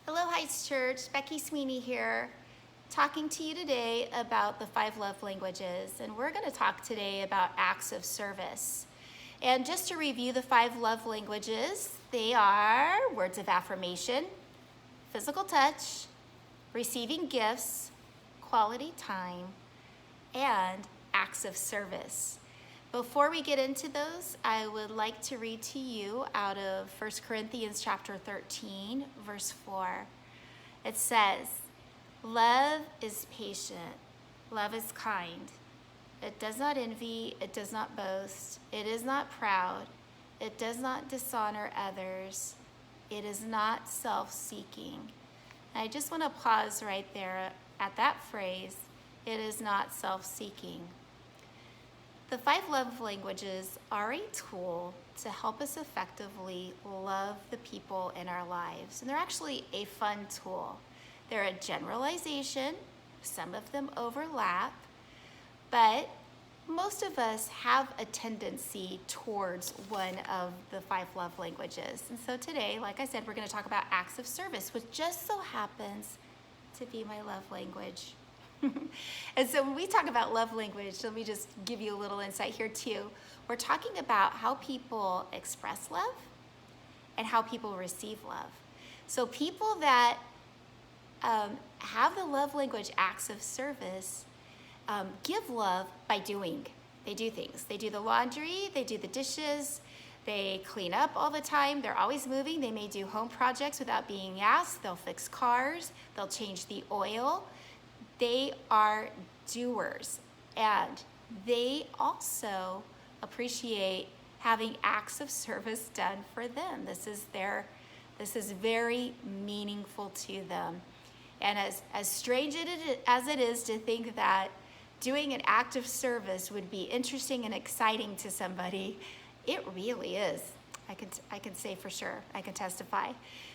Hello, Heights Church. Becky, Sweeney here, talking to you today about the 5 love languages. And we're going to talk today about acts of service. And just to review the 5 love languages, they are words of affirmation, physical touch, receiving gifts, quality time, and acts of service. Before we get into those, I would like to read to you out of 1 Corinthians chapter 13, verse 4. It says, "Love is patient. Love is kind. It does not envy. It does not boast. It is not proud. It does not dishonor others. It is not self-seeking." And I just want to pause right there at that phrase, "It is not self-seeking." The 5 love languages are a tool to help us effectively love the people in our lives. And they're actually a fun tool. They're a generalization. Some of them overlap, but most of us have a tendency towards one of the 5 love languages. And so today, like I said, we're going to talk about acts of service, which just so happens to be my love language. And so when we talk about love language, let me just give you a little insight here too. We're talking about how people express love and how people receive love. So people that have the love language acts of service give love by doing. They do things. They do the laundry, they do the dishes, they clean up all the time. They're always moving. They may do home projects without being asked. They'll fix cars. They'll change the oil. They are doers, and they also appreciate having acts of service done for them. This is very meaningful to them. And as strange as it is to think that doing an act of service would be interesting and exciting to somebody, it really is. I can say for sure. I can testify.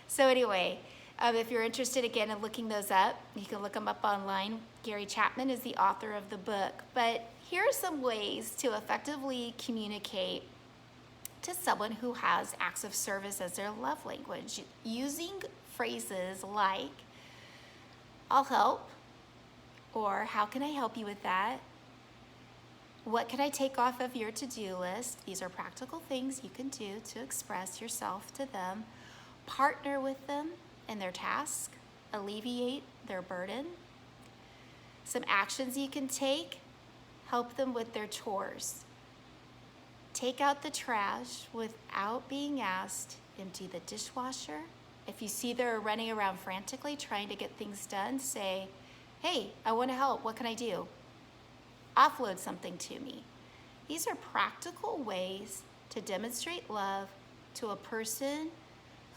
So anyway, if you're interested again in looking those up, you can look them up online. Gary Chapman is the author of the book. But here are some ways to effectively communicate to someone who has acts of service as their love language, using phrases like, "I'll help," or "How can I help you with that?" "What can I take off of your to-do list?" These are practical things you can do to express yourself to them. Partner with them in their task, alleviate their burden. Some actions you can take: help them with their chores. Take out the trash without being asked. Empty the dishwasher. If you see they're running around frantically trying to get things done, say, "Hey, I want to help. What can I do?" Offload something to me. These are practical ways to demonstrate love to a person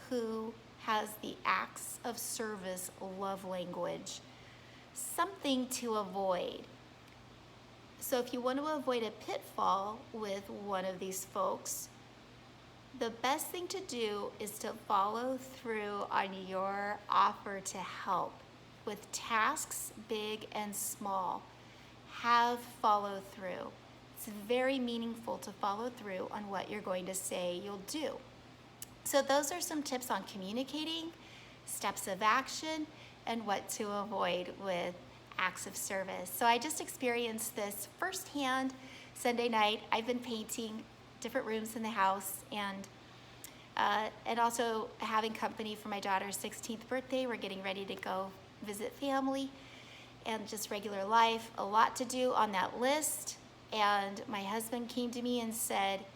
who has the acts of service love language. Something to avoid. So if you want to avoid a pitfall with one of these folks, the best thing to do is to follow through on your offer to help with tasks big and small. Have follow through. It's very meaningful to follow through on what you're going to say you'll do. So those are some tips on communicating, steps of action, and what to avoid with acts of service. So I just experienced this firsthand Sunday night. I've been painting different rooms in the house and also having company for my daughter's 16th birthday. We're getting ready to go visit family and just regular life. A lot to do on that list. And my husband came to me and said,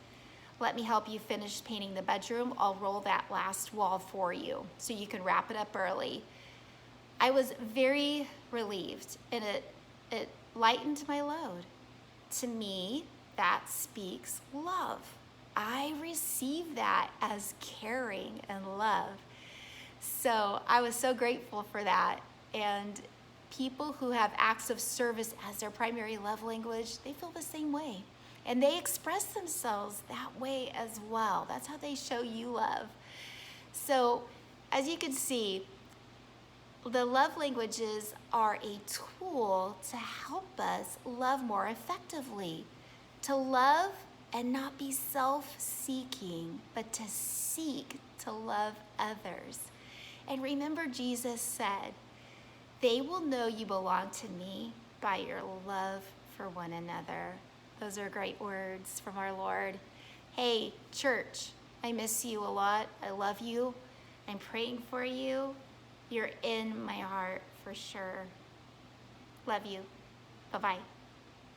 "Let me help you finish painting the bedroom. I'll roll that last wall for you so you can wrap it up early." I was very relieved, and it lightened my load. To me, that speaks love. I receive that as caring and love. So I was so grateful for that. And people who have acts of service as their primary love language, they feel the same way. And they express themselves that way as well. That's how they show you love. So as you can see, the love languages are a tool to help us love more effectively. To love and not be self-seeking, but to seek to love others. And remember, Jesus said, they will know you belong to me by your love for one another. Those are great words from our Lord. Hey, church, I miss you a lot. I love you. I'm praying for you. You're in my heart for sure. Love you. Bye-bye.